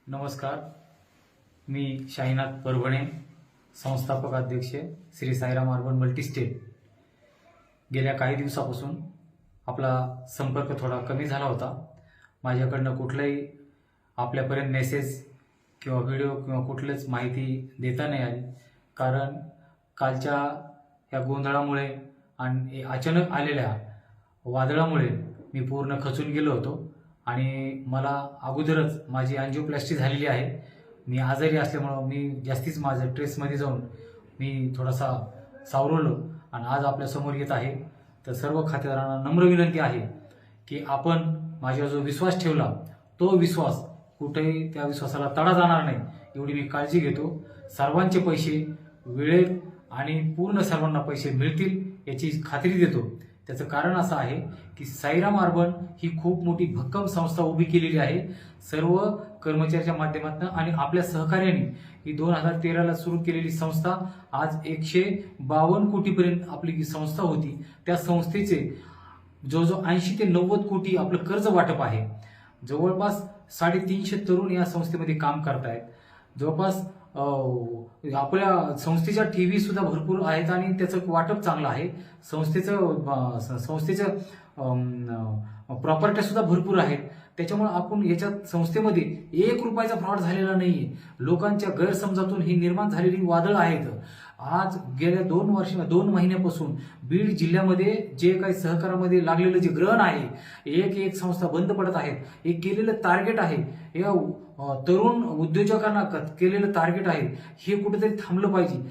नमस्कार. मी शाहीनाथ परभणे, संस्थापक अध्यक्ष श्री साईराम अर्बन मल्टीस्टेट. गेल्या काही दिवसापासून आपला संपर्क थोडा कमी झाला होता. माझ्याकडनं कुठलाही आपल्यापर्यंत मेसेज किंवा व्हिडिओ किंवा कुठलीच माहिती देता नाही आली, कारण कालच्या या गोंधळामुळे आणि अचानक आलेल्या वादळामुळे मी पूर्ण खचून गेलो होतो आणि मला अगोदरच माझी अँजिओप्लास्टी झालेली आहे. मी आजारी असल्यामुळं मी जास्तीच माझं स्ट्रेसमध्ये जाऊन मी थोडासा सावरलो आणि आज आपल्यासमोर येत आहे. तर सर्व खातेदारांना नम्र विनंती आहे की आपण माझ्यावर जो विश्वास ठेवला तो विश्वास कुठेही त्या विश्वासाला तडा जाणार नाही एवढी मी काळजी घेतो. सर्वांचे पैसे वेळेत आणि पूर्ण सर्वांना पैसे मिळतील याची खात्री देतो. त्याचं कारण असं आहे की साईराम अर्बन ही खूप मोठी भक्कम संस्था उभी केलेली आहे. सर्व कर्मचाऱ्याच्या माध्यमातून आणि आपल्या सहकार्याने ही 2013ला सुरू केलेली संस्था आज 152 कोटीपर्यंत आपली जी संस्था होती त्या संस्थेचे जवळजवळ 80 ते 90 कोटी आपलं कर्ज वाटप आहे. जवळपास 350 तरुण या संस्थेमध्ये काम करतायत. जवळपास आपल्या संस्थेच्या टीव्ही सुद्धा भरपूर आहेत आणि त्याचं वाटप चांगलं आहे. संस्थेचं प्रॉपर्ट्या सुद्धा भरपूर आहेत. त्याच्यामुळे आपण याच्यात संस्थेमध्ये 1 रुपयाचा फ्रॉड झालेला नाहीये. लोकांच्या गैरसमजातून ही निर्माण झालेली वादळ आहेत. आज गेल्या 2 महिन्यापासून बीड जिल्ह्यामध्ये जे काही सहकारामध्ये लागलेलं जे ग्रहण आहे, एक संस्था बंद पडत आहेत. एक केलेलं टार्गेट आहे, या तरुण उद्योजकांना केलेलं टार्गेट आहे, हे कुठेतरी थांबलं पाहिजे.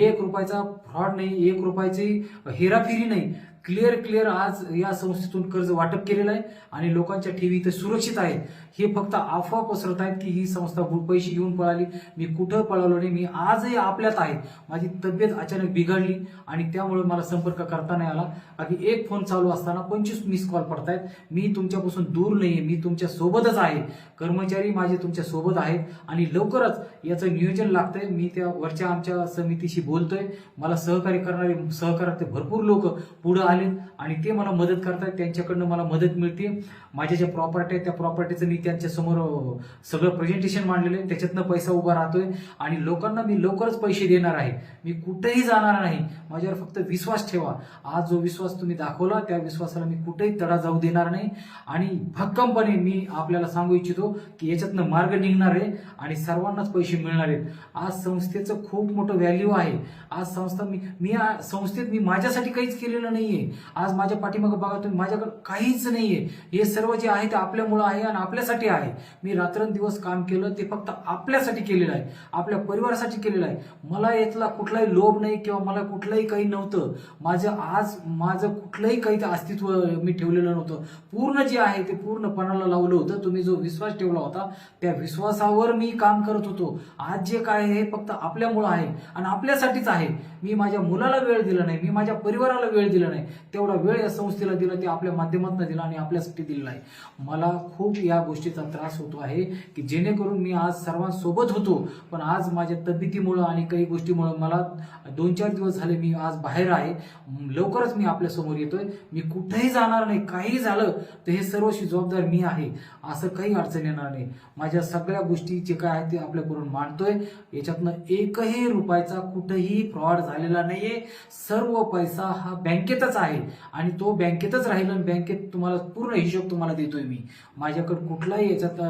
1 रुपयाचा फ्रॉड नाही, 1 रुपयाची हेराफेरी नाही. क्लिअर आज या संस्थेतून कर्ज वाटप केलेलं आहे आणि लोकांच्या ठेवी इथे सुरक्षित आहेत. हे फक्त अफवा पसरत आहेत की ही संस्था पैसे घेऊन पळाली. मी कुठं पळालो नाही. मी आजही आपल्यात आहे. माझी तब्येत अचानक बिघडली आणि त्यामुळे मला संपर्क करता नाही आला. बाकी एक फोन चालू असताना 25 मिस कॉल पडतायत. मी तुमच्यापासून दूर नाहीये, मी तुमच्या सोबतच आहे. कर्मचारी माझे तुमच्या सोबत आहेत आणि लवकरच याचं नियोजन लागतंय. मी त्या वरच्या आमच्या समितीशी बोलतोय. मला सहकार्य करणारे सहकार्यातले भरपूर लोक पुढे आले आणि ते मला मदत करतात. त्यांच्याकडनं मला मदत मिळते. माझ्या ज्या प्रॉपर्टी आहेत त्या प्रॉपर्टीचं मी त्यांच्या समोर सगळं प्रेझेंटेशन मांडलेलं आहे. त्याच्यातनं पैसा उभा राहतोय आणि लोकांना मी लवकरच पैसे देणार आहे. मी कुठेही जाणार नाही. माझ्यावर फक्त विश्वास ठेवा. आज जो विश्वास तुम्ही दाखवला त्या विश्वासाला मी कुठेही तडा जाऊ देणार नाही आणि भक्कमपणे मी आपल्याला सांगू इच्छितो की याच्यातनं मार्ग निघणार आहे आणि सर्वांनाच पैसे मिळणार आहेत. आज संस्थेचं खूप मोठं व्हॅल्यू आहे. आज संस्था संस्थेत मी माझ्यासाठी काहीच केलेलं नाहीये. आज माझ्या पाठीमागे बघा तुम्ही, माझ्याकडे काहीच नाहीये. हे सर्व जे आहे ते आपल्यामुळं आहे आणि आपल्यासाठी आहे. मी रात्रंदिवस काम केलं ते फक्त आपल्यासाठी केलेलं आहे, आपल्या परिवारासाठी केलेलं आहे. मला यातला कुठलाही लोभ नाही किंवा मला कुठलंही काही नव्हतं. माझं कुठलंही काही अस्तित्व मी ठेवलेलं नव्हतं. पूर्ण जे आहे ते पूर्णपणाला लावलं होतं. तुम्ही जो विश्वास ठेवला होता त्या विश्वासावर मी काम करत होतो. आज जे काय आहे फक्त आपल्यामुळं आहे आणि आपल्यासाठीच आहे. मी माझ्या मुलाला वेळ दिला नाही, मी माझ्या परिवाराला वेळ दिला नाही. तेवढा वेळ या संस्थेला दिला, ते आपल्या माध्यमातून दिला आणि आपल्यासाठी दिलेला आहे. मला खूप या गोष्टीचा त्रास होतो आहे की जेणेकरून मी आज सर्वांसोबत होतो, पण आज माझ्या तब्येतीमुळं आणि काही गोष्टीमुळं मला 2-4 दिवस झाले मी आज बाहेर आहे. लवकरच मी आपल्यासमोर येतोय. मी कुठेही जाणार नाही. काही झालं तर हे सर्वशी जबाबदार मी आहे. असं काही अडचण येणार नाही. माझ्या सगळ्या गोष्टी जे काय आहेत ते आपल्याकडून मांडतोय. याच्यातनं 1ही रुपयाचा कुठेही फ्रॉड झालेला नाहीये. सर्व पैसा हा बँकेतच आहे आणि तो बँकेतच राहील आणि बँकेत तुम्हाला पूर्ण हिशोब तुम्हाला देतोय मी. माझ्याकडे कुठलाही याच्यात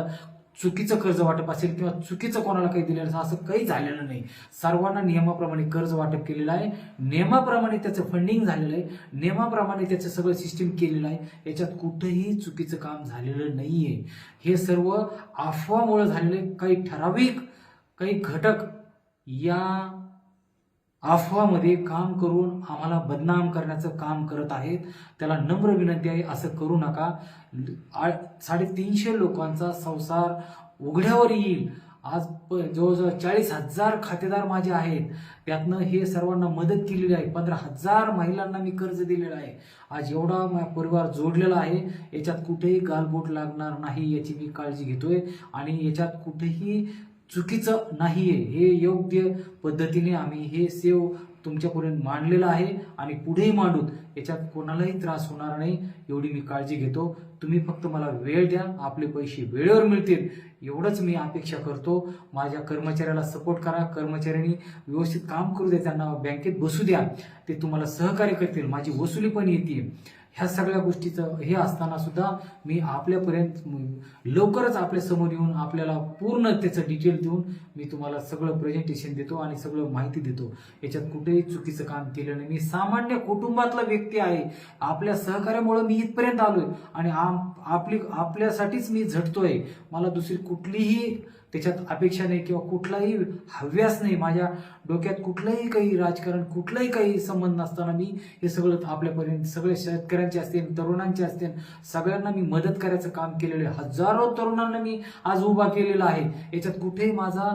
चुकीचं कर्ज वाटप असेल किंवा चुकीचं कोणाला काही दिलेलं असं काही झालेलं नाही. सर्वांना नियमाप्रमाणे कर्ज वाटप केलेलं आहे. नियमाप्रमाणे त्याचं फंडिंग झालेलं आहे. नियमाप्रमाणे त्याचं सगळं सिस्टीम केलेलं आहे. याच्यात कुठंही चुकीचं काम झालेलं नाहीये. हे सर्व अफवामुळे झालेले काही घटक या अफवामध्ये काम करून आम्हाला बदनाम करण्याचं काम करत आहेत. त्याला नम्र विनंती आहे, असं करू नका. 350 लोकांचा संसार उघड्यावर येईल. आज जवळजवळ 40,000 खातेदार माझे आहेत. त्यातनं हे सर्वांना मदत केलेली आहे. 15,000 महिलांना मी कर्ज दिलेलं आहे. आज एवढा माझा परिवार जोडलेला आहे. याच्यात कुठेही गालबोट लागणार नाही याची मी काळजी घेतोय आणि याच्यात कुठेही चुकीचं नाहीये. हे योग्य पद्धतीने आम्ही हे तुमच्यापर्यंत मांडलेला आहे आणि पुढेही मांडूत, याच्यात कोणालाही त्रास होणार नाही एवढी मी काळजी घेतो. तुम्ही फक्त मला वेळ द्या, आपले पैसे वेळेवर मिळतील एवढंच मी अपेक्षा करतो. माझ्या कर्मचाऱ्याला सपोर्ट करा, कर्मचाऱ्यांनी व्यवस्थित काम करू द्या, त्यांना बँकेत बसू द्या, ते तुम्हाला सहकार्य करतील, माझी वसुली पण येते. ह्या सगळ्या गोष्टीचं हे असताना सुद्धा मी आपल्यापर्यंत लवकरच आपल्या समोर येऊन आपल्याला पूर्ण त्याचं डिटेल देऊन मी तुम्हाला सगळं प्रेझेंटेशन देतो आणि सगळं माहिती देतो. याच्यात कुठेही चुकीचं काम केलं नाही. मी सामान्य कुटुंबातला व्यक्ती आहे. आपल्या सहकार्यामुळे मी इथपर्यंत आलोय आणि आपल्यासाठीच मी झटतोय. मला दुसरी कुठलीही त्याच्यात अपेक्षा नाही किंवा कुठलाही हव्यास नाही. माझ्या डोक्यात कुठलंही काही राजकारण, कुठलाही काही संबंध नसताना मी हे सगळं आपल्यापर्यंत सगळे शेतकऱ्यांचे असतील, तरुणांचे असतील, सगळ्यांना मी मदत करायचं काम केलेलं आहे. हजारो तरुणांना मी आज उभा केलेला आहे. याच्यात कुठेही माझा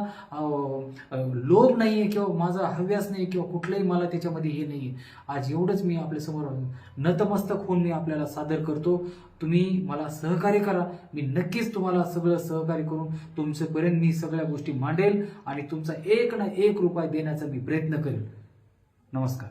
लोभ नाहीये किंवा माझा हव्यास नाही किंवा कुठलंही मला त्याच्यामध्ये हे नाहीये. आज एवढंच मी आपल्यासमोर नतमस्तक होऊन मी आपल्याला सादर करतो. तुम्ही मला सहकार्य करा. मी नक्कीच तुम्हाला सगळं सहकार्य करून तुमच्यापर्यंत मी सगळ्या गोष्टी मांडेल आणि तुमचा एक ना एक रुपया देण्याचा मी प्रयत्न करेल. नमस्कार.